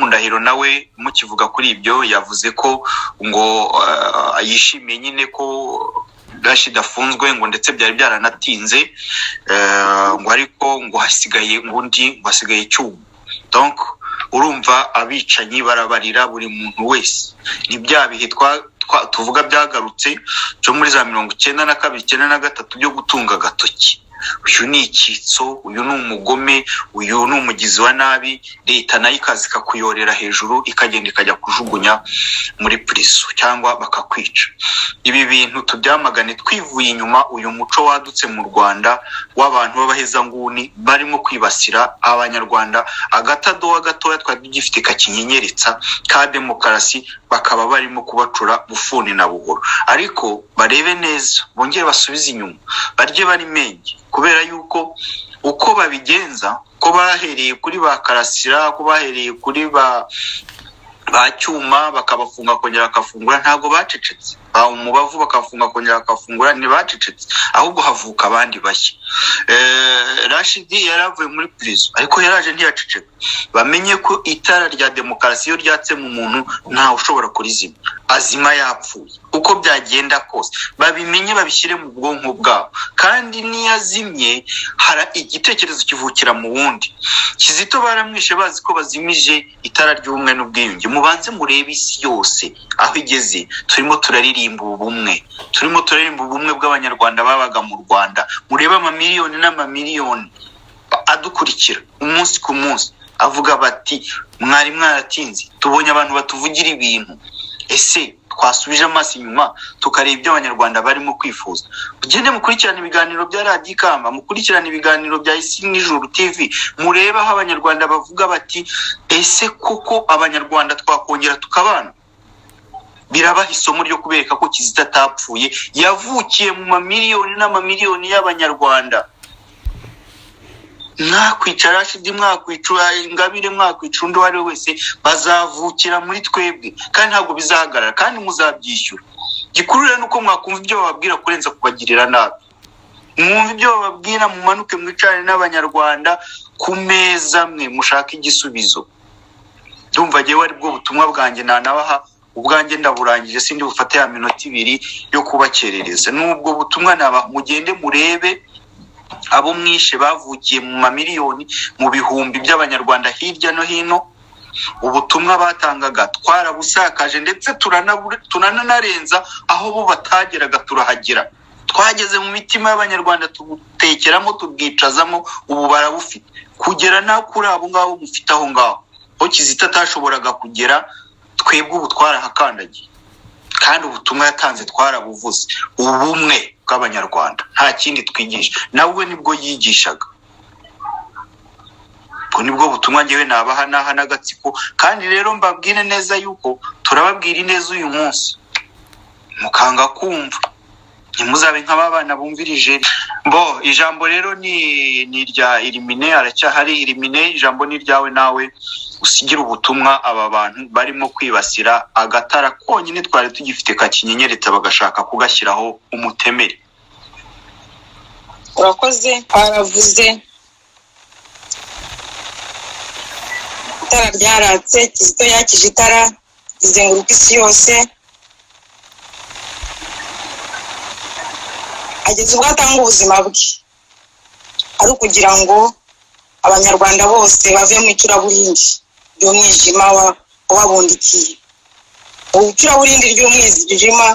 Guillaume Ndahiro nawe mukivuga kuri ibyo yavuze ko ngo yishimiye nyine ko Rashid afunzwe ngo ndetse byari byaranatinze ngo ariko ngo hasigaye undi basigaye cyuma. Donc urumva abicanyi barabarira buri muntu wese ni bya bihe tuvuga byagarutse cyo muri za 1992 93 byo gutunga gatoki. Uyu ni icyitso, uyu ni umugome, uyu ni umugizi wa nabi, leta nayo ikazika kuyorera hejuru ikagenda ikajya kujugunya muri prison cyangwa bakakwica. Ibi bintu tubyamagane twivuye inyuma uyu muco wadutse mu Rwanda w'abantu b'abaheza nguni barimo kwibasira abanyarwanda agatadowa gatoya twagifite kakinyenyeretsa ka demokarasi bakaba barimo kubacura bufuni na buhoro. Ariko barebe neza bongere basubize inyuma barye bari menge kubera yuko uko babigenza ko bahereye kuri bakarasira ko bahereye kuri bacyuma bakabafunga kongera akafungura ntago bacecetse umubavu bakafunga kongera akafungura ni bacecetse ahubwo havuka abandi bashya. Rashid yaravuye muri prison ariko yaraje ntiyaceceka. Bamenye ko itara rya demokarasi yo ryatse mu muntu nta ushobora kurizima azima yapfuye uko byagenda kose babimenye babishyire mu bwonko bwabo kandi niyazimye hara igitekerezo kivukira mu wundi. Kizito baramwishe bazi ko bazimije itara ry'ubumwe n'ubwiyunge. Mubanze murebe isi yose aho igeze turimo turaririmba ubumwe bw'abanyarwanda babaga mu Rwanda. Murebe amamiliyoni n'amamiliyoni adukurikira umunsi ku munsi avuga bati mwari mwaratinze tubonye abantu batuvugira ibintu. Ese twasubije amaso inyuma tukareba ibyo abanyarwanda barimo kwifuza. Ugende mukurikirana ibiganiro bya Radio Ikamba, mukurikirana ibiganiro bya Isi n'Ijuru TV, murebe aho abanyarwanda bavuga bati ese koko abanyarwanda twakongera tukabana. Birabaha isomo ryo kubereka ko Kizito atapfuye yavukiye mu mamiliyoni n'amamiliyoni y'abanyarwanda. Mwakwica Rashid, mwakwica Ingabire, mwakwica undi wari wese bazavukira muri twebwe kandi ntabwo bizahagarara kandi muzabyishyura. Gikurure nuko mwakumva ibyo bababwira kurenza kubagirira nabi. Mwumva ibyo bababwira mumanuke mwicane n'abanyarwanda ku meza mwe mushaka igisubizo. Ndumva giye wari bwo butumwa bwanjye nanabaha ubwanjye ndaburangije sindi bufate ya minota 2 yo kubakerereza. Nubwo butumwa naba mugende murebe abo mwishe bavukiye mu mamiliyoni mu bihumbi by'abanyarwanda hirya no hino. Ubutumwa batangaga twarabusakaje ndetse tunanarenza aho bo batageraga turahagera. Twageze mu mitima y'abanyarwanda tubutekeramo tubwicazamo ubu barabufite kugera na kuri abo ngabo mufite aho ngaho ho Kizito atashoboraga kugera. Twebwe ubu twarahakandagiye kandi ubutumwa yatanze twarabuvuze ubumwe bw'abanyarwanda nta kindi twigisha. Nawe nibwo yigishaga ko nibwo butumwa ngewe nabaha naha n'agatsiko. Kandi rero mbabwire neza yuko turababwira ineza uyu munsi mukanga kumva ntimuzabe nk'ababana bumvirije. Bo ijambo rero ni rya Irimine aracyahari. Irimine ijambo ni ryawe nawe usigira ubutumwa aba bantu barimo kwibasira agatara konyine twari tugifite kakinyenyeretsa bagashaka kugashyiraho umutemeri. Urakoze. Aravuze itara ryaratse Kizito yakije itara rizenguruka isi yose ageze ubwo atanga ubuzima bwe ari ukugira ngo abanyarwanda bose bave mu icuraburindi ry'umwijima wabundikiye. Ubucuraburindi ry'umwijima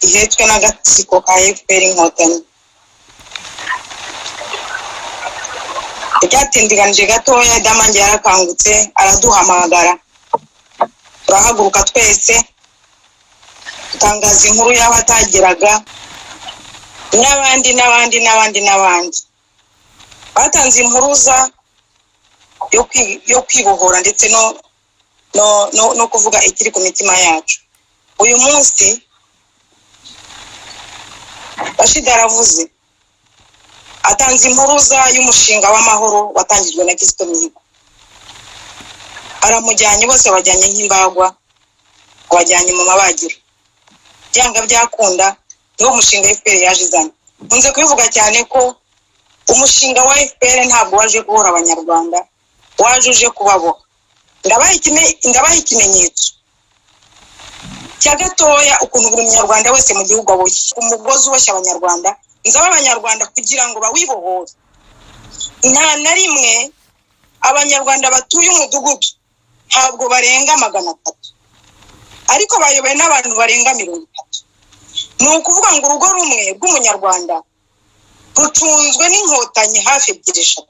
ihetswe n'agatsiko ka FPR Inkotanyi. Byatindiganije gatoya Damange yarakangutse araduhamagara turahaguruka twese tutangaza inkuru y'aho atageraga n'abandi batanze impuruza yo kwibohora ndetse no kuvuga ikiri ku mitima yacu. Uyu munsi Rashid aravuze atanze impuruza y'umushinga w'amahoro watangijwe na Kizito Mihigo. Aramujyanye bose bajyanye nk'imbagwa abajyanye mu mabagiro. Byanga byakunda niwo mushinga FPR yaje izana. Nkunze kubivuga cyane ko umushinga wa FPR ntabwo waje guhora abanyarwanda waje uje kubaboha. ndabaha ikimenyetso cya gatoya ukuntu buri munyarwanda wese mu gihugu aboshye umugozi uboshye abanyarwanda nzaba abanyarwanda kugira ngo bawibohore. Nta na rimwe abanyarwanda batuye umudugudu ntabwo barenga 300 ariko bayoboye n'abantu barenga 30. Ni ukuvuga ngo urugo rumwe rw'umunyarwanda rucunzwe n'inkotanyi hafi 2-3.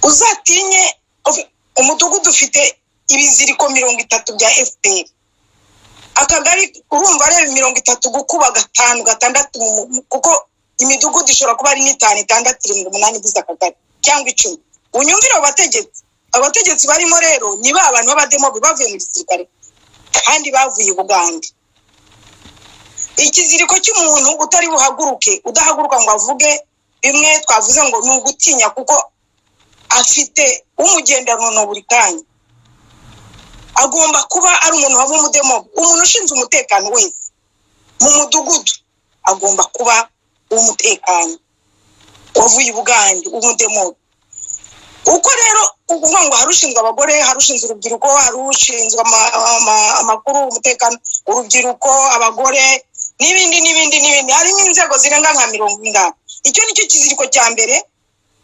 Uzatinye umudugudu ufite ibiziriko 30 bya FPR. Akagari urumva ari 30 gukuba 5 6 kuko imidugudu ishobora kuba ari 5 6 7 8 biza akagari cyangwa 10. Unyumvira abategetsi barimo rero ni ba abantu b'abademo bavuye mu gisirikare kandi bavuye Buganda. Ikiziriko cy'umuntu utari buhaguruke udahaguruka ngo avuge bimwe twavuze ngo ni ugutinya kuko afite umugendano no buri kanya. Agomba kuba ari umuntu wava umudemo, umuntu ushinzwe umutekano wese mu mudugudu agomba kuba umutekano wavuye Buganda umudemo. Uko rero ukuvuga ngo harushinzwe abagore, harushinzwe urubyiruko, harushinzwe amakuru umutekano urubyiruko, abagore n'ibindi harimo inzego zirenga nka 50. Icyo nicyo kiziriko cya mbere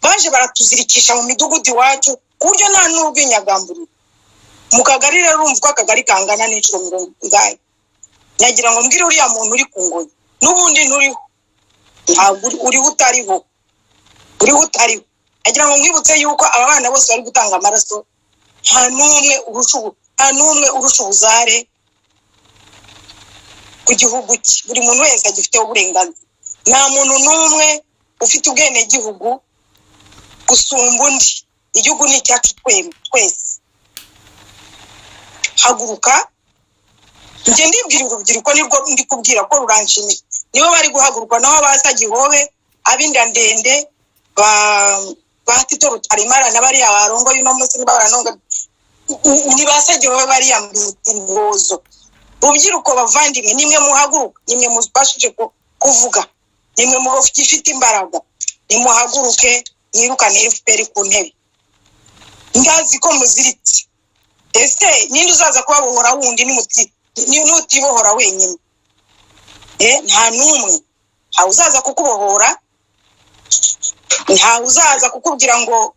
baje baratuzirikisha mu midugudu iwacu ku buryo nta n'urw'inyagamburi. Mu kagari rero urumva akagari kangana n'iciro 50. Nyagira ngo mbwire uriya muntu uri ku ngoyi n'ubundi nturiho, ntabwo uriho utariho. Agira ngo mwibutse yuko aba bana bose bari gutanga amaraso nta n'umwe urusha ubuzare ku gihugu cye. Buri muntu wese agifiteho uburenganzira. Nta muntu n'umwe ufite ubwene gihugu gusumba undi. Igihugu ni icyacu twese. Haguruka. Nje ndibwira urubyiruko nirwo ndi kubwira ko ruranshimira. Nibo bari guhaguruka naho basagihobe abinda ndende ba Tito Rutarimara nabari abarongo yuno munsi baranonga ni basagihobe bari yambitse imbozo. Rubyiruko bavandimwe nimwe muhaguruka, nimwe mubashije kuvuga, nimwe mu bafite imbaraga, nimuhaguruke yirukane FPR ku ntebe. Ndazi ko muziritse. Ese ninde uzaza kubabohora wundi nutibohora wenyine? Nta numwe. Nta uzaza kukubohora, nta uzaza kukubwira ngo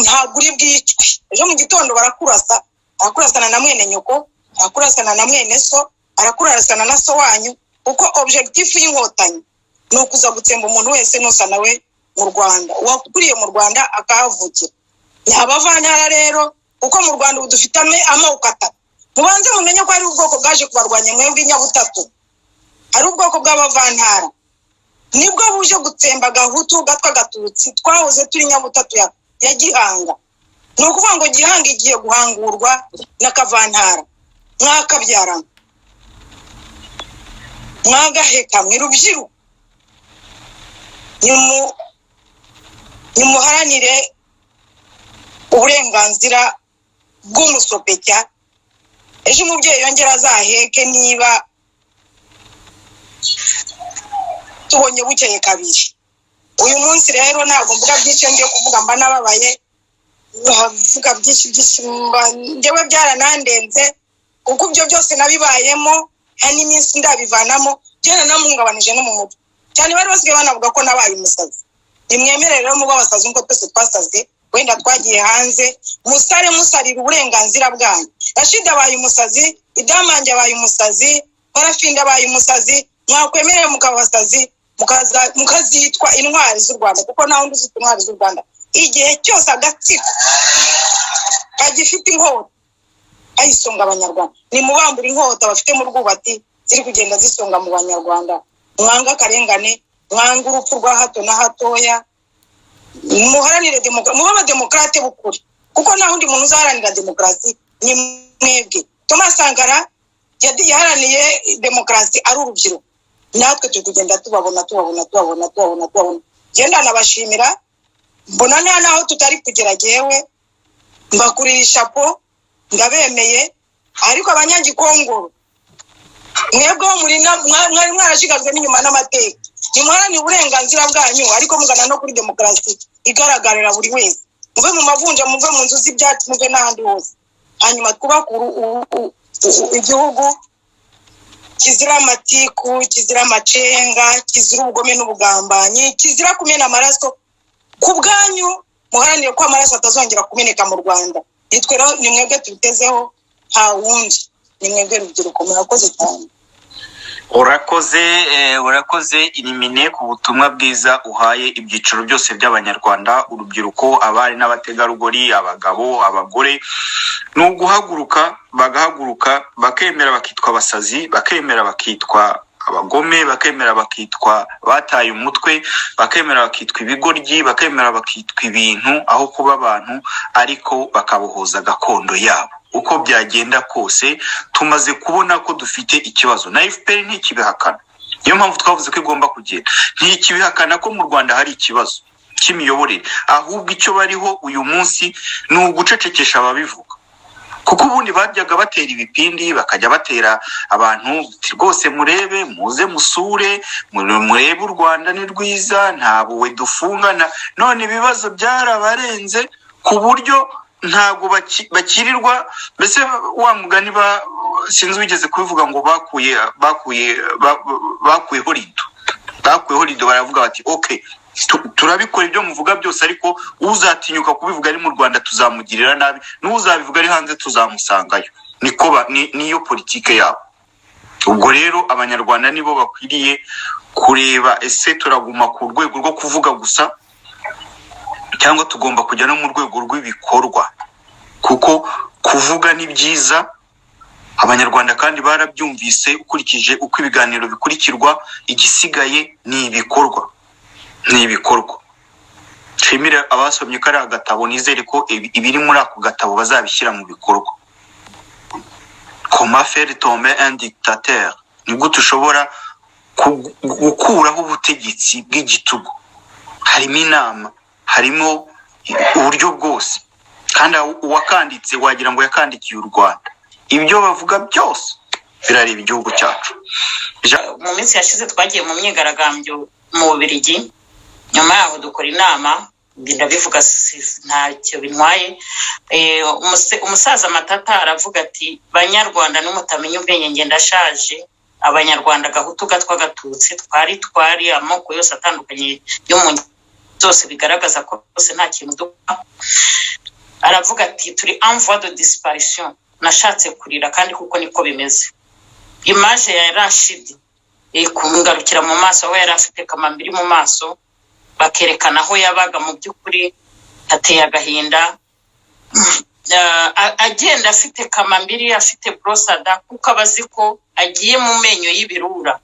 ntabwo uri bwicwe. Ejo mu gitondo barakurasana na mwene nyoko, barakurasana na mwene so, barakurasana na so wanyu, kuko objectif y'inkotanyi ni ukuza gutsemba umuntu wese nusa nawe mu Rwanda, wakuriye mu Rwanda akahavukira. Abavantara rero kuko mu Rwanda dufite amoko 3. Mubanze mumenye ko ari ubwoko bwaje kubarwanya mwebwe Nyabutatu. Ari ubwoko bw'abavantara nibwo buje gutsemba Gahutu gatwa Gatutsi. Twahoze turi Nyabutatu ya Gihanga. Ni ukuvuga ngo Gihanga igiye guhangurwa na Kavantara. Mwakabyara mwagaheka mwirubyiru nimuharanire uburenganzira bw'umusopeka. Ejo umubyeyi yongera azaheke niba tubonye bukeye kabiri. Uyu munsi rero ntabwo mvuga byinshi ngiye kuvuga mba nababaye. Bavuga byinshi njyewe byaranandenze kuko ibyo byose nabibayemo hani iminsi ndabivanamo byana namungabanije no mu mutwe cyane. Bari basigaye banavuga ko nabaye umusazi. Nimwemerere rero muba basazi nko twese twasaze, wenda twagiye hanze musarira uburenganzira bwanyu. Rashid abaye umusazi, Idamange abaye umusazi, Barafinda abaye umusazi. Mwakwemereye mukabasazi mukazitwa intwari z'u Rwanda kuko naho nduzitwa intwari z'u Rwanda. Igihe cyose agatsiko kagifite inkota ayisonga abanyarwanda, ni mubambura inkota bafite mu rwubati ziri kugenda zisonga mu banyarwanda. Mwanga karengane, mwanga urupfu rwa hato na hatoya, muharanire demokrasi, muba demokrate bukuri kuko naho undi muntu uzaharanira demokrasi ni mwebwe. Thomas Sankara yaharaniye demokrasi ari urubyiruko, natwe tugenda tubabona. Genda nabashimira, mbona nta naho tutari kugera jewe mbakurisha po ndabemeye. Ariko abanyagikongoro mwebwe muri mwari mwarashigajwe n'inyuma n'amateka, nimuharanire uburenganzira bwanyu ariko mugana no kuri demokarasi igaragarira buri wese, muve mu mavunja, muve mu nzu z'ibyatsi, muve n'ahandi hose, hanyuma twubake igihugu kizira amatiku, kizira amacenga, kizira ubugome n'ubugambanyi, kizira kumena amaraso. Ku bwanyu muharanire ko amaraso atazongera kumeneka mu Rwanda. Nitwe rero ni mwebwe tubitezeho, nta wundi, ni mwebwe rubyiruko. Murakoze cyane. urakoze Irimine ku butumwa bwiza uhaye ibyiciro byose by'abanyarwanda, urubyiruko, abari n'abategarugori, abagabo, abagore. Ni uguhaguruka, bagahaguruka, bakemera bakitwa abasazi, bakemera bakitwa abagome, bakemera bakitwa bataye umutwe, bakemera bakitwa ibigoryi, bakemera bakitwa ibintu aho kuba abantu, ariko bakabohoza gakondo yabo. Uko byagenda kose tumaze kubona ko dufite ikibazo na FPR ntikibihakana. Niyo mpamvu twavuze ko igomba kugenda, ntikibihakana ko mu Rwanda hari ikibazo cy'imiyoborere, ahubwo icyo bariho uyu munsi ni ugucecekesha ababivuga. Kuko ubundi bajyaga batera ibipindi, bakajya batera abantu rwose murebe, muze musure, murebe u Rwanda ni rwiza, ntabuwe dufungana. None ibibazo byarabarenze ku buryo ntago bakirirwa, mbese wa mugani sinzi wigeze kubivuga ngo bakuyeho rido, baravuga bati okay, turabikora ibyo muvuga byose, ariko uzatinyuka kubivuga ari mu Rwanda tuzamugirira nabi, n'uzabivuga ari hanze tuzamusangayo. Niyo politike yabo. Ubwo rero abanyarwanda nibo bakwiriye kureba, ese turaguma ku rwego rwo kuvuga gusa cyangwa tugomba kujya no mu rwego rw'ibikorwa? Kuko kuvuga ni byiza, abanyarwanda kandi barabyumvise, ukurikije uko ibiganiro bikurikirwa, igisigaye ni ibikorwa. Nshimire abasomye kari agatabo, nizere ko ibiri muri ako gatabo bazabishyira mu bikorwa. Comment faire tomber un dictateur, ni gute ushobora gukuraho ubutegetsi bw'igitugu. Harimo inama, harimo uburyo bwose, kandi uwakanditse wagira ngo yakandikiye u Rwanda. Ibyo bavuga byose birareba igihugu cyacu. Mu minsi yashize twagiye mu myigaragambyo mu Bubiligi, nyuma yaho dukora inama, ndabivuga ntacyo bintwaye. Umusaza Matata aravuga ati, banyarwanda n'umutamenya ubwenge ngenda ashaje, abanyarwanda gahutu gatwa gatutsi, twari amoko yose atandukanye yo mu zose bigaragaza ko bose nta kintu dukora. Aravuga ati, turi en voie de disparition. Nashatse kurira kandi kuko niko bimeze. Image ya Rashid kungarukira mu maso, aho yari afite kamambiri mu maso, bakerekana aho yabaga, mu by'ukuri ateye agahinda. Agenda afite kamambiri, afite brosada, kuko abazi ko agiye mu menyo y'ibirura,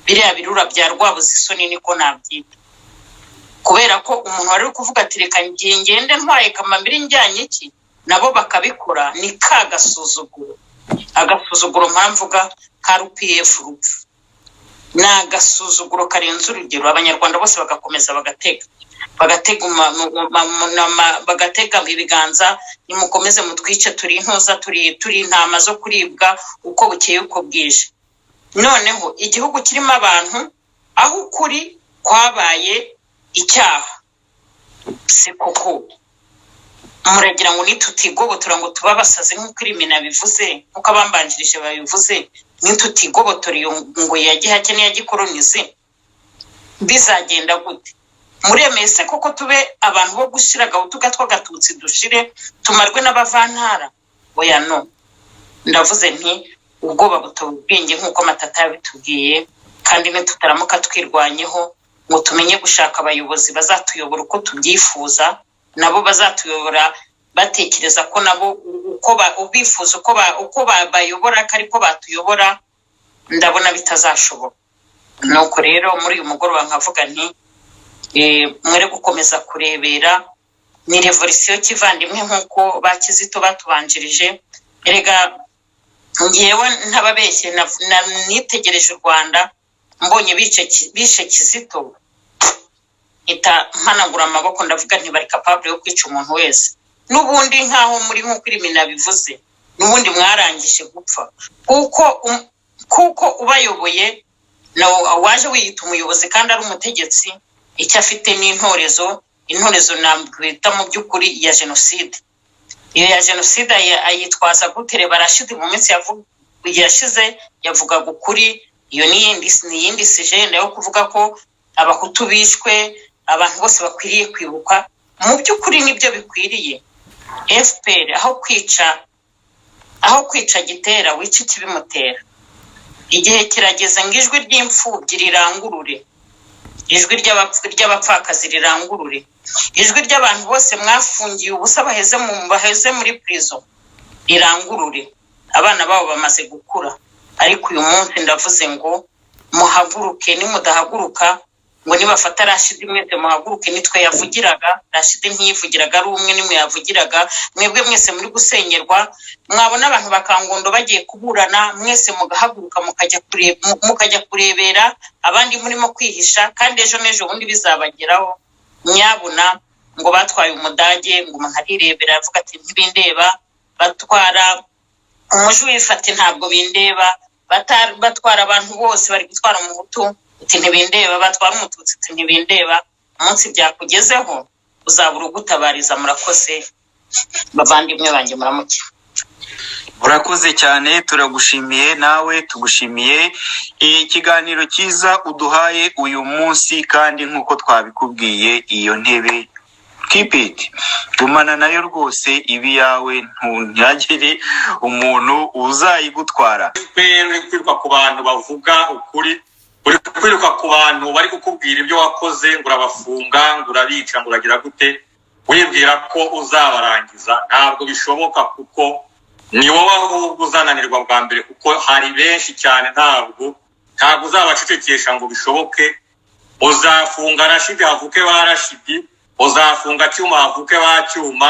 biriya birura bya Rwabuze isoni niko nabyita. Kubera ko umuntu wari kuvuga ati reka ngende ntwaye kamambiri njyanye iki, nabo bakabikora. Ni agasuzuguro mpamvuga ka RPF rupfu. Ni agasuzuguro karenze urugero. Abanyarwanda bose bagakomeza bagatega ibiganza, nimukomeze mutwice, turi intoza, turi intama zo kuribwa uko bukeye uko bwije. Noneho igihugu kirimo abantu, aho ukuri kwabaye icyaha. Se koko muragira ngo nitutigobotora ngo tuba basaze nk'uko Irimina bivuze, nk'uko abambanjirije babivuze, nitutigobotora iyo ngo yagihake n'iyagikolonize, bizagenda gute? Muremeye se koko tube abantu bo gushira gahutu gatwa gatutsi dushire, tumarwe n'abavantara? Oya no. Ndavuze nti ubwoba butubwenge nk'uko Matata yabitubwiye, kandi nitutaramuka twirwanyeho ngo tumenye gushaka abayobozi bazatuyobora uko tubyifuza, nabo bazatuyobora batekereza ko nabo uko bifuza uko bayobora ariko batuyobora, ndabona bitazashoboka. Nuko rero muri uyu mugoroba nkavuga nti mwere gukomeza kurebera, ni revolution kivandimwe nk'uko bakizito batubanjirije. Erega ngiyewe ntababeshye, nitegereje u Rwanda mbonye bishe Kizito, mpanagura amaboko ndavuga nti bari capable yo kwica umuntu wese. Nubundi nkaho muri nk'uko Irimina bivuze, nubundi mwarangije gupfa, kuko ubayoboye no waje wiyita umuyobozi kandi ari umutegetsi icyo afite n'intorezo nambwita mu by'ukuri ya genocide. Iyo ya genocide ayitwaza gutereba Rashid mu minsi yashize yavugaga ukuri. Iyo niyindi sije yo kuvuga ko abahutu bishwe, abantu bose bakwiriye kwibuka. Mu by'ukuri nibyo bikwiriye. FPR aho kwica gitera wica ikibimutera. Igihe kirageze ngo ijwi ry'imfubyi rirangurure, ijwi ry'abapfakazi rirangurure, ijwi ry'abantu bose mwafungiye ubusa baheze muri prison rirangurure. Abana babo bamaze gukura, ariko uyu munsi ndavuze ngo muhaguruke. Nimudahaguruka ngo nibafata Rashid mwese muhaguruke. Nitwe yavugiraga, Rashid ntiyivugiraga ari umwe, nimwe yavugiraga. Mwebwe mwese muri gusengerwa, mwabona abantu bakangondo bagiye kuburana, mwese mugahaguruka mukajya kurebera abandi murimo kwihisha, kandi ejo n'ejo bundi bizabageraho. Nyabuna ngo batwaye umudage, ngo umuntu arirebera avuga ati ntibindeba, batwara umuji wifata ntabwo bindeba, batwara abantu bose bari gutwara umuhutu ati ntibindeba, batwara umututsi ati ntibindeba. Umunsi byakugezeho uzabura ugutabariza. Murakoze bavandimwe banjye, muramuke. Urakoze cyane, turagushimiye. Nawe tugushimiye ikiganiro cyiza uduhaye uyu munsi, kandi nkuko twabikubwiye iyo ntebe keep it, gumana nayo rwose, ibi yawe ntihagire umuntu uzayigutwara. Uri kwiruka ku bantu bavuga ukuri, uri kwiruka ku bantu bari kukubwira ibyo wakoze, ngo urabafunga, ngo urabica, ngo uragira gute, wibwira ko uzabarangiza. Ntabwo bishoboka, kuko ni wowe ahubwo uzananirwa bwa mbere, kuko hari benshi cyane. Ntabwo uzabacecekesha ngo bishoboke. Uzafunga Rashid havuke ba Rashid, uzafunga Cyuma havuke ba Cyuma,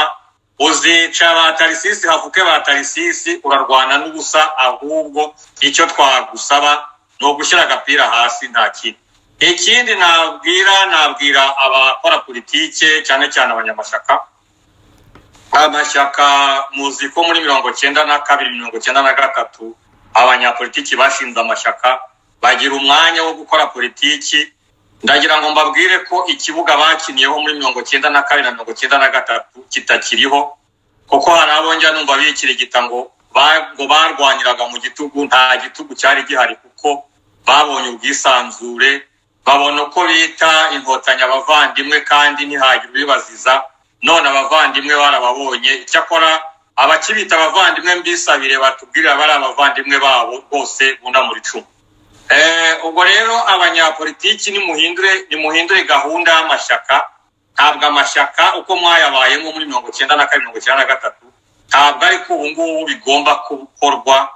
uzica ba Tarisisi havuke ba Tarisisi. Urarwana n'ubusa, ahubwo icyo twagusaba ni ugushyira agapira hasi, nta kindi. Ikindi nabwira abakora politike, cyane cyane abanyamashyaka. Amashyaka muzi ko muri 1992 1993 abanyapolitiki bashinze amashyaka bagira umwanya wo gukora politiki. Ndagira ngo mbabwire ko ikibuga bakiniyeho muri 1992 na 1993 kitakiriho, kuko hari abonja numva bikirigita ngo barwanyiraga mu gitugu. Nta gitugu cyari gihari, kuko babonye ubwisanzure, babona uko bita inkotanya abavandimwe, kandi ntihagire bibaziza. None abavandimwe barababonye. Cyakora abakibita abavandimwe mbisabire batubwirira bari abavandimwe babo bose buna muri cumi. Ubwo rero abanyapolitiki nimuhindure gahunda y'amashyaka. Ntabwo amashyaka uko mwayabayemo muri 1992 1993 ntabwo ari ko ubu ngubu bigomba gukorwa.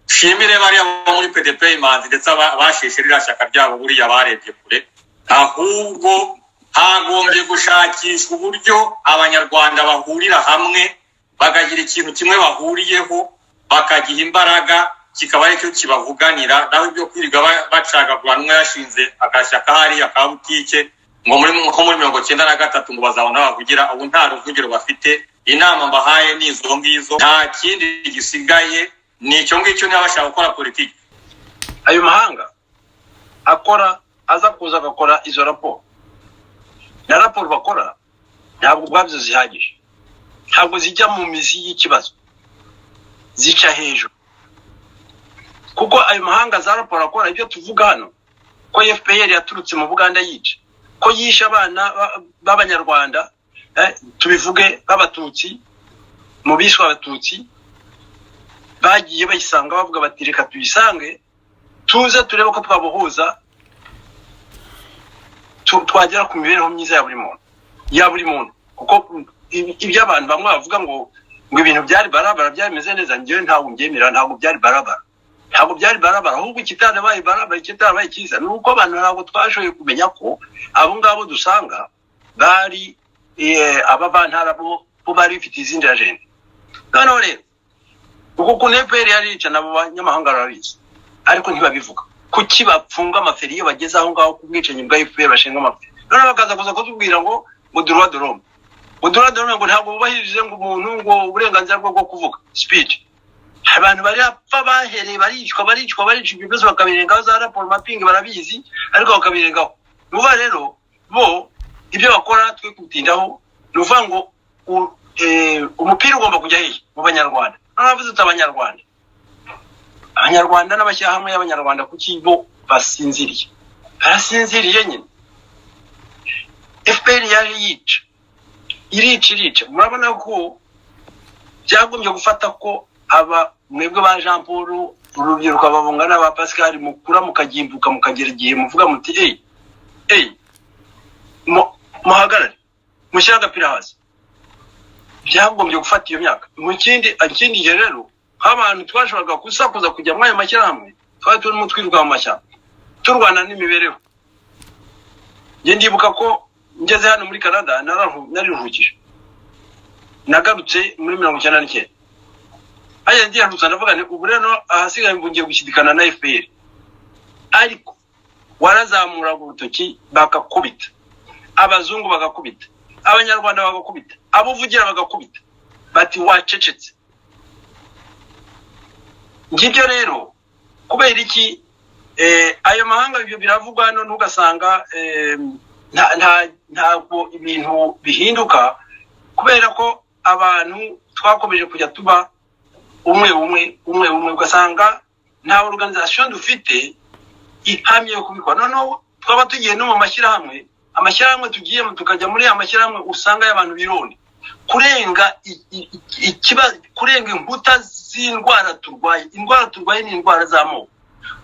Shimire bari muri PDP imanzi ndetse basheshe rira shyaka ryabo buriya barebye kure, ahubwo hagombye gushakishwa uburyo abanyarwanda bahurira hamwe bakagira ikintu kimwe bahuriyeho, bakagiha imbaraga, kikaba ari cyo kibavuganira. Naho ibyo kwirirwa bacagagura n'umwe yashinze agashyaka hari akabutike ngo muri 1993 ngo bazabona bavugira. Ubu nta ruvugiro bafite. Inama mbahaye nizo ngizo, nta kindi gisigaye. Nicyo ngicyo n'abashaka gukora politiki. Ayo mahanga akora aza kuza agakora izo raporo, na raporo bakora ntabwo ubwabyo zihagije, ntabwo zijya mu mizi y'ikibazo, zica hejuru. Kuko ayo mahanga za raporo akora ibyo tuvuga hano, ko FPR yaturutse mu Buganda yica, ko yisha abana b'abanyarwanda, tubivuge b'abatutsi, mu bishwa abatutsi bagiye bayisanga bavuga bati reka tuyisange tuze turebe ko twabohuza, twagera ku mibereho myiza ya buri muntu. Kuko ibyo abantu bamwe bavuga ngo ibintu byari barabara byameze neza, ngiye ntabwo mbyemera. Ntabwo byari barabara, ahubwo kitarabaye barabara, kitarabaye cyiza nuko abantu ntabwo twashoboye kumenya ko abo ngabo dusanga bari abavantara bo bari bifite izindi agenda. Noneho rero uko kuneperi yarica nabo banyamahanga barabizi, ariko ntibabivuga. Kuki bapfunga amaferi iyo bageze aho ngaho kubwicanyi bwa FPR bashinga amaferi, none bakaza kuza kutubwira ngo droit de l'homme ngo ntabwo bubahirije ngo umuntu ngo uburenganzira bwo kuvuga speech. abantu bari apfa bahereye baricwa ibibazo bakabirengaho za raporo mapping barabizi ariko bakabirengaho nuva rero bo ibyo bakora twe kutindaho nuva ngo umupira ugomba kujya hehe mu banyarwanda abavuze abanyarwanda n'abashyahamwe y'abanyarwanda kuki bo barasinziriye nyine FPR yari irica murabona ko byagombye gufata ko aba mwebwe ba Jean Paul urubyiruko ababungana ba Pascal mukura mukagimbuka mukagera igihe muvuga muti muhagarare mushyira agapira hasi byagombye gufata iyo myaka mu kindi rero nk'abantu twashoboraga kusakuza kujya mu ayo mashyirahamwe twari turimo twiruka mu mashyamba turwana n'imibereho njye ndibuka ko ngeze hano muri Canada nariruhukije nagarutse muri 1999 aya ndiye rutsa ndavuga ni ubu rero ahasigaye mbungiye gushyidikana na FPR ariko warazamura urutoki bakakubita abazungu bagakubita abanyarwanda bagakubita abuvugira bagakubita bati wacecetse ngibyo rero kubera iki ayo mahanga ibyo biravugwa hano ntugasanga ntabwo ibintu bihinduka kubera ko abantu twakomeje kujya tuba umwe ugasanga nta organisation dufite ihamye yo kubikora noneho twaba tugiye no mu amashyirahamwe tugiyemo tukajya muri amashyirahamwe usanga y'abantu bironde kurenga inkuta z'indwara turwaye ni indwara z'amoko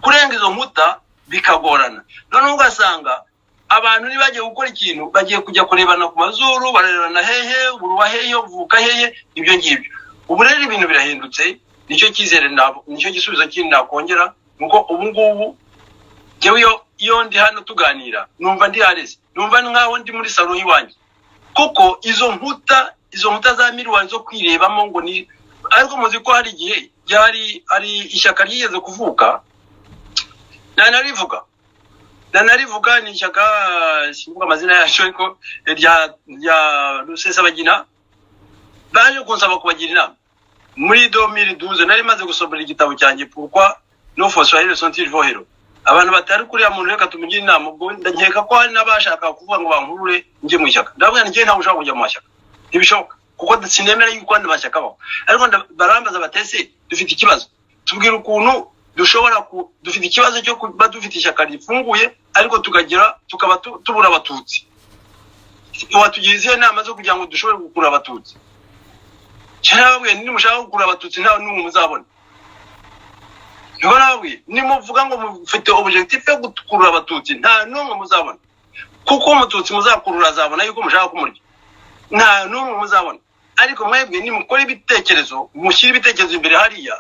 kurenga izo nkuta bikagorana noneho ugasanga abantu nibagiye gukora ikintu bagiye kujya kurebana ku mazuru barerana hehe uruwa hehe uvuka hehe ibyo ngibyo ubu rero ibintu birahindutse nicyo cyizere nicyo gisubizo kindi nakongera nuko ubu ngubu jewe iyo ndi hano tuganira numva ndi hareze numva nkaho ndi muri salo yiwanjye kuko izo nkuta za mirwari zo kwirebamo ngo ni ariko muzi ko hari igihe ari ishyaka ryigeze kuvuka nanarivuga ni ishyaka simbuga amazina yacu ariko rya Rusesabagina baje kunsaba kubagira inama muri 2012 nari maze gusomera igitabo cyanjye pourquoi nos Swahili sont-ils vohero abantu batari kuri ya muntu reka tumugira inama ubwo ndankeka ko hari nabashaka kuvuga ngo bankurure nje mu ishyaka ndavuga nje ntawe ushaka kujya mu mashyaka ntibishoboka kuko sinemera yuko andi mashyaka baho ariko barambaza batese dufite ikibazo tubwira ukuntu dufite ikibazo cyo kuba dufite ishyaka rifunguye ariko tukaba tubura abatutsi watugize inama zo kugira ngo dushobore gukura abatutsi cyangwa ni mushaka gukura abatutsi nta n'umwe muzabona nababwiye nimuvuga ngo mufite objectif yo gukurura abatutsi nta n'umwe muzabona kuko umututsi muzakurura azabona yuko mushaka kumurya nta n'umwe muzabona ariko mwebwe nimukora ibitekerezo mushyira ibitekerezo imbere hariya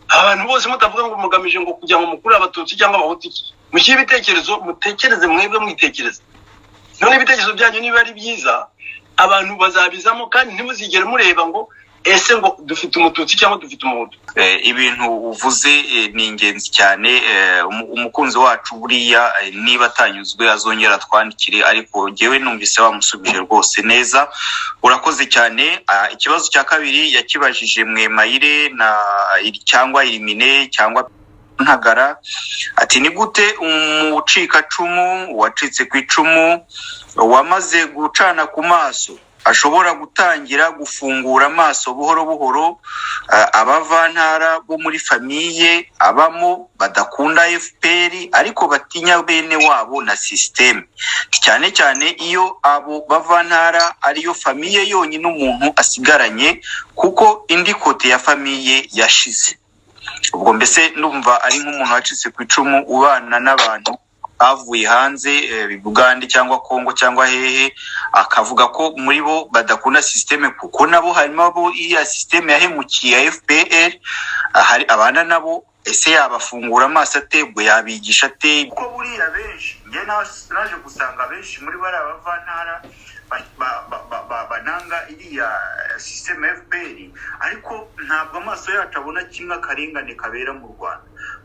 abantu bose mutavuga ngo mugamije ngo kugira ngo mukure abatutsi cyangwa abahutu mushyira ibitekerezo mutekereze mwebwe mwitekereze none ibitekerezo byanyu niba ari byiza abantu bazabizamo kandi ntimuzigere mureba ngo ese ngo dufite umututsi cyangwa dufite umuhutu ibintu uvuze ni ingenzi cyane umukunzi wacu buriya niba atanyuzwe azongera twandikire ariko ngewe numvise bamusubije rwose neza urakoze cyane ikibazo cya kabiri yakibajije Mwemayire na cyangwa Irimine cyangwa Ntagara ati ni gute umucikacumu wacitse ku icumu wamaze gucana ku maso ashobora gutangira gufungura amaso buhoro buhoro abavantara bo muri famiye abamo badakunda FPR ariko batinya bene wabo na system cyane cyane iyo abo bavantara ariyo famiye yonyine umuntu asigaranye kuko indi kote ya famiye yashize ubwo mbese ndumva ari nk'umuntu wacitse ku icumu ubana n'abantu avuye hanze Bugande cyangwa Kongo cyangwa hehe akavuga ko muri bo badakunda systeme kuko nabo harimo abo iya systeme yahemukiye FPR hari abana nabo ese yabafungura amaso atebwo yabigisha ate kuko buriya benshi nge naje gusanga benshi muri bari abavantara bananga iriya systeme FPR ariko ntabwo amaso yacu abona kimwe akarengane kabera mu Rwanda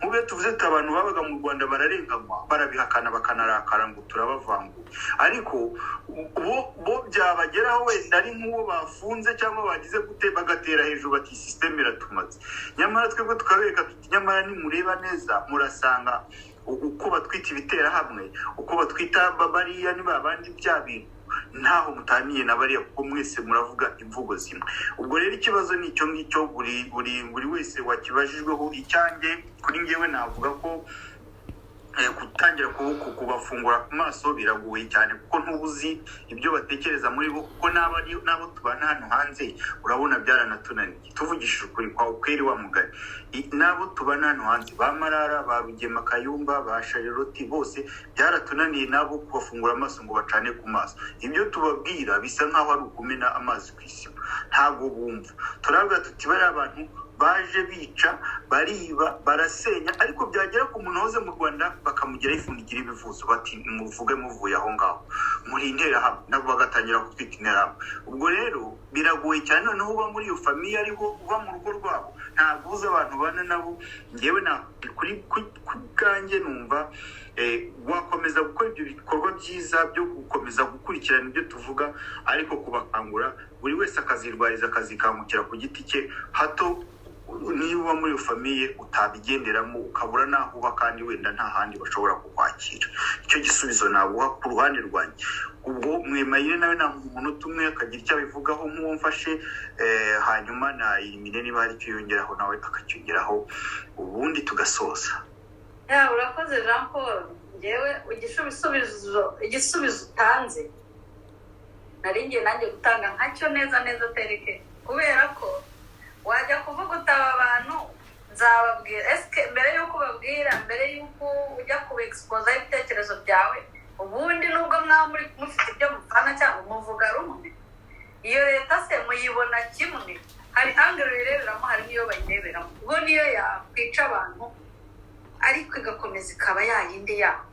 ahubwo tuvuze ati abantu babaga mu Rwanda bararenganywa barabihakana bakanarakara ngo turabavangura ariko bo byabageraho wenda ari nk'uwo bafunze cyangwa bagize gute bagatera hejuru bati system iratumaze nyamara twebwe tukabereka tuti nyamara nimureba neza murasanga uko batwita ibitera hamwe uko batwita bariya ni babandi bya bintu ntaho mutaniye na bariya kuko mwese muravuga imvugo zimwe ubwo rero ikibazo ni icyo ngicyo buri wese wakibajijweho icyanjye kuri ngewe navuga ko gutangira kubafungura ku maso biragoye cyane kuko ntubuzi ibyo batekereza muri bo kuko nabo tubana hano hanze urabona byaranatunaniye tuvugishije ukuri kwa ukweri wa mugari nabo tubana hano hanze ba Marara ba Rugema Kayumba ba Charlotte bose byaratunaniye nabo kubafungura amaso ngo bacane ku maso ibyo tubabwira bisa nkaho ari ukumena amazi ku isi ntago bumva turavuga tuti bari abantu baje bica bariba barasenya ariko byagera ku muntu hoze mu Rwanda bakamugira ifundigira ibivuzo bati muvuge muvuye aho ngaho muri intera hamwe nabo bagatangira kutwita intera hamwe ubwo rero biragoye cyane noneho uba muri iyo famiye ariho uba mu rugo rwabo ntabwo uzi abantu bana nabo ngewe na kuri bwanjye numva wakomeza gukora ibyo bikorwa byiza byo gukomeza gukurikirana ibyo tuvuga ariko kubakangura buri wese akazirwariza akazikangukira ku giti cye hato niba muri iyo famiye utabigenderamo ukabura naho uba kandi wenda nta handi bashobora kukwakira icyo gisubizo naguha ku ruhande rwanjye ubwo Mwemayire nawe nta umuntu umwe akagira icyo abivugaho nk'uwo mfashe hanyuma na Irimine niba hari icyo yongeraho nawe akacyongeraho ubundi tugasoza urakoze Jean Paul ngewe igisubizo utanze nari ngiye nanjye gutanga nkacyo neza tereke kubera ko wajya kuvuga utaba abantu nzababwira eske mbere y'uko babwira mbere y'uko ujya kubexposa ibitekerezo byawe ubundi nubwo muri mufite ibyo mupfana cyangwa muvuga rumwe iyo leta se muyibona kimwe hari angelo ireberamo hari niyo bayireberamo ubwo niyo yakwica abantu ariko igakomeza ikaba yayindi yabo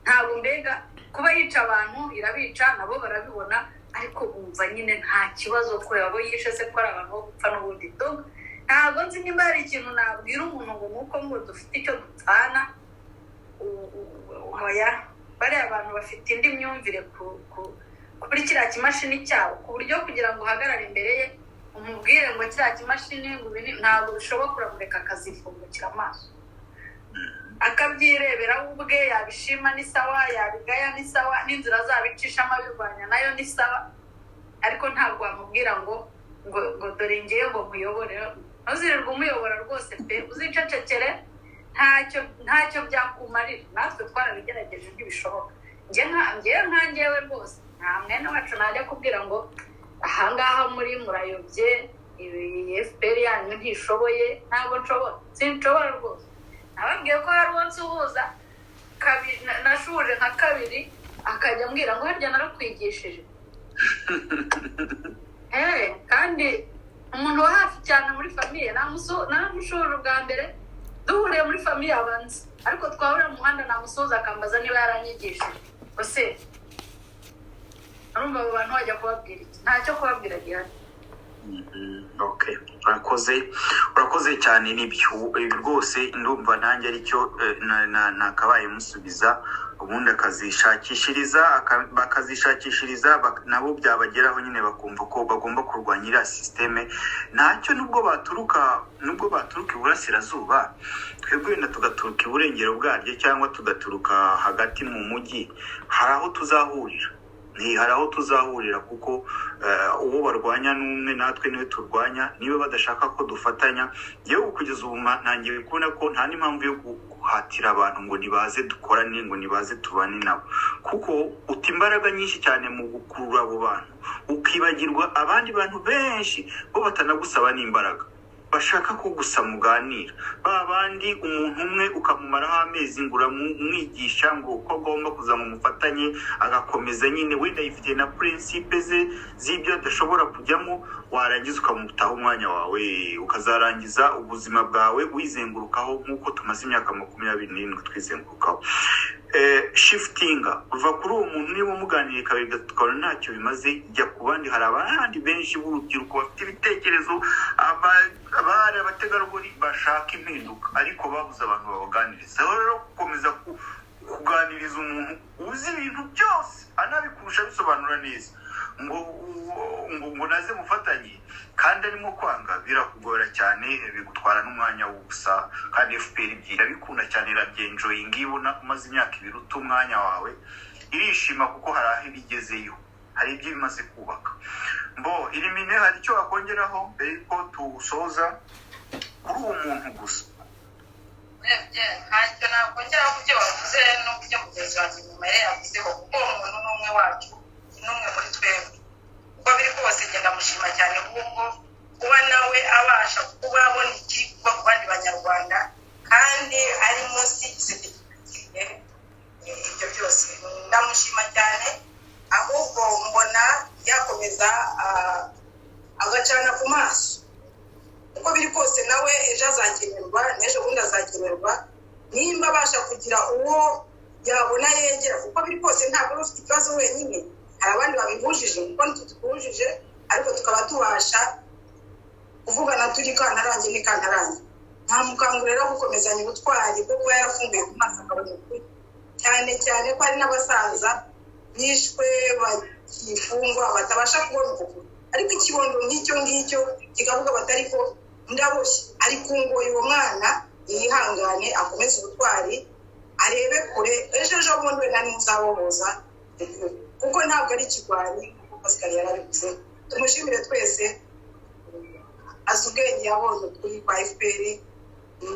ntabwo mbega kuba yica abantu irabica nabo barabibona ariko bumva nyine nta kibazo ko yabo yishe se ko ari abantu bo gupfa n'ubundi ntabwo nzi nimba hari ikintu nabwira umuntu ngo nuko ngo dufite icyo dupfana bariya abantu bafite indi myumvire kuri kiriya kimashini cyabo ku buryo kugira ngo uhagarare imbere ye umubwire ngo kiriya kimashini ntabwo bishobora kuramureka akazifungukira amaso akabyirebera ubwe yabishima ni sawa yabigaya ni sawa n'inzira zabicishamo abirwanya nayo ni sawa ariko ntabwo wamubwira ngo dore ngiye ngo nkuyobore ntuzirirwe umuyobora rwose pe uzicecekere ntacyo byakumarira natwe twarabigerageje ntibishoboka ngewe rwose nta mwene wacu najya kubwira ngo ahangaha murayobye FPR yanyu ntishoboye ntabwo nshobora sinshobora rwose nababwiye ko hari uwo nsuhuza nashuje nka kabiri akajya ambwira ngo harya narakwigishije kandi umuntu wa hafi cyane muri famiye naramushuje ubwa mbere duhuriye muri famiye abanza ariko twahurira mu muhanda namusuhuza akambaza niba yaranyigishije ese urumva abo bantu wajya kubabwira iki ntacyo kubabwira gihari urakoze cyane n'ibyo rwose ndumva nanjye aricyo nakabaye musubiza ubundi bakazishakishiriza nabo byabageraho nyine bakumva ko bagomba kurwanya iriya sisiteme ntacyo nubwo baturuka iburasirazuba twebwe wenda tugaturuka iburengero bwaryo cyangwa tugaturuka hagati mu mujyi hari aho tuzahurira kuko uwo barwanya n'umwe natwe niwe turwanya niba badashaka ko dufatanya yewe kugeza ubu ntangiye kubona ko nta n'impamvu yo guhatira abantu ngo nibaze dukorane ngo nibaze tubane nabo kuko uta imbaraga nyinshi cyane mu gukurura abo bantu ukibagirwa abandi bantu benshi bo batanagusaba n'imbaraga bashaka ko gusa muganira babandi umuntu umwe ukamumaraho amezi ngo uramwigisha ngo uko agomba kuza mu mufatanye agakomeza nyine wenda yifite na principe z'ibyo adashobora kujyamo warangiza ukamutaho umwanya wawe ukazarangiza ubuzima bwawe wizengurukaho nk'uko tumaze imyaka 27 twizengurukaho shiftinga uva kuri uwo muntu niba umuganiriye kabiri gatatu ntacyo bimaze jya ku bandi hari abandi benshi b'urubyiruko bafite ibitekerezo bari abategarugori bashaka impinduka ariko babuze abantu babaganiriza. Rero gukomeza kuganiriza umuntu uzi ibintu byose anabikurusha bisobanura neza ngo naze mufatanye kandi arimo kwanga, birakugora cyane, bigutwara n'umwanya w'ubusa. Kandi FPR ibyira bikunda cyane, irabyenjoying, ibona umaze imyaka 2 uta umwanya wawe, irishima kuko hari aho ibigezeyo, hari ibyo bimaze kubaka. Irimine, hari icyo wakongeraho mbere ko tusoza kuri uwo muntu gusa? ntacyo nakongeraho ku byo wavuze n'uburyo mugenzi wanjye nyuma yari yavuzeho, kuko uwo muntu ni umwe wacu, ni umwe muri twebwe. uko biri kose genda mushima cyane kuko kuba nawe abasha kuba abona ikiri kuba ku bandi banyarwanda kandi ari munsi y'isezerano. Ibyo byose ndamushima cyane, ahubwo mbona yakomeza agacana ku maso. uko biri kose nawe ejo azakenerwa, n'ejo bundi azakenerwa, nimba abasha kugira uwo yabona yegera. uko biri kose ntabwo ufite ikibazo wenyine, hari abandi babihujije kuko ntitubihujije, ariko tukaba tubasha kuvugana turi kantarange n'ikantarange. nta mukangurira wo gukomezanya ubutwari bwo kuba yarafunguye ku maso akabona ukuri, cyane cyane ko hari n'abasaza bishwe bakifungwa batabasha kubona ukuri, ariko ikibondo nk'icyo ngicyo kikavuga batari ko ndaboshye, ariko ngo uwo mwana yihangane akomeze ubutwari arebe kure, ejo bundi wenda ntimuzabohoza, kuko ntabwo ari ikigwari kuko Pascal yarabivuze. Tumushimire twese, azi ubwenge, yabonye ukuri kwa FPR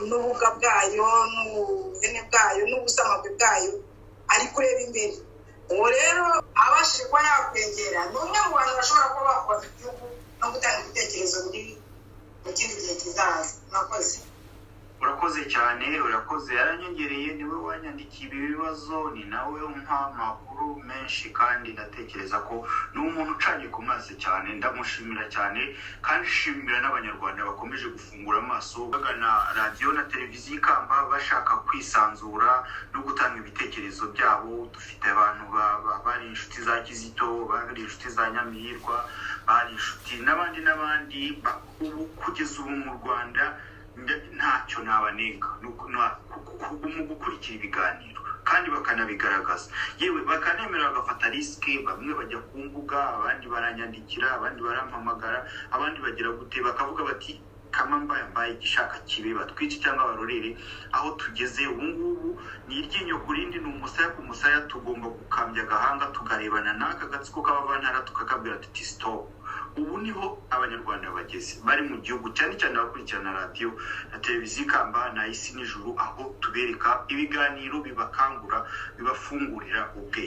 n'ubuga bwayo n'ubukene bwayo n'ubusamagwe bwayo, ari kureba imbere. uwo rero abashije kuba yakwegera ni umwe mu bantu bashobora kuba bakora igihugu no gutanga ibitekerezo muri mu kindi gihe kizaza. Murakoze. Urakoze cyane, urakoze. Yaranyongereye, niwe wanyandikiye ibi bibazo, ni nawe umpa amakuru menshi, kandi ndatekereza ko ni umuntu ucanye ku maso cyane. Ndamushimira cyane, kandi shimira n'abanyarwanda bakomeje gufungura amaso bagana radiyo na televiziyo Ikamba bashaka kwisanzura no gutanga ibitekerezo byabo. Dufite abantu bari inshuti za Kizito, bari inshuti za Nyamirwa, bari inshuti n'abandi ubu kugeza ubu mu Rwanda ntacyo nabanenga mu gukurikira ibiganiro, kandi bakanabigaragaza, yewe bakanemera bagafata risike. Bamwe bajya ku mbuga, abandi baranyandikira, abandi barampamagara, abandi bagira gute, bakavuga bati kama mbaye igishaka kibe batwice cyangwa barorere aho tugeze ubu ngubu. Ni iryinyo ku rindi, ni umusaya ku musaya, tugomba gukambya agahanga tukarebana n'aka gatsiko k'abavantara tukakabwira tuti stop. Ubu niho abanyarwanda bageze, bari mu gihugu, cyane cyane abakurikirana radiyo na televiziyo Ikamba na Isi n'Ijuru, aho tubereka ibiganiro bibakangura, bibafungurira ubwenge.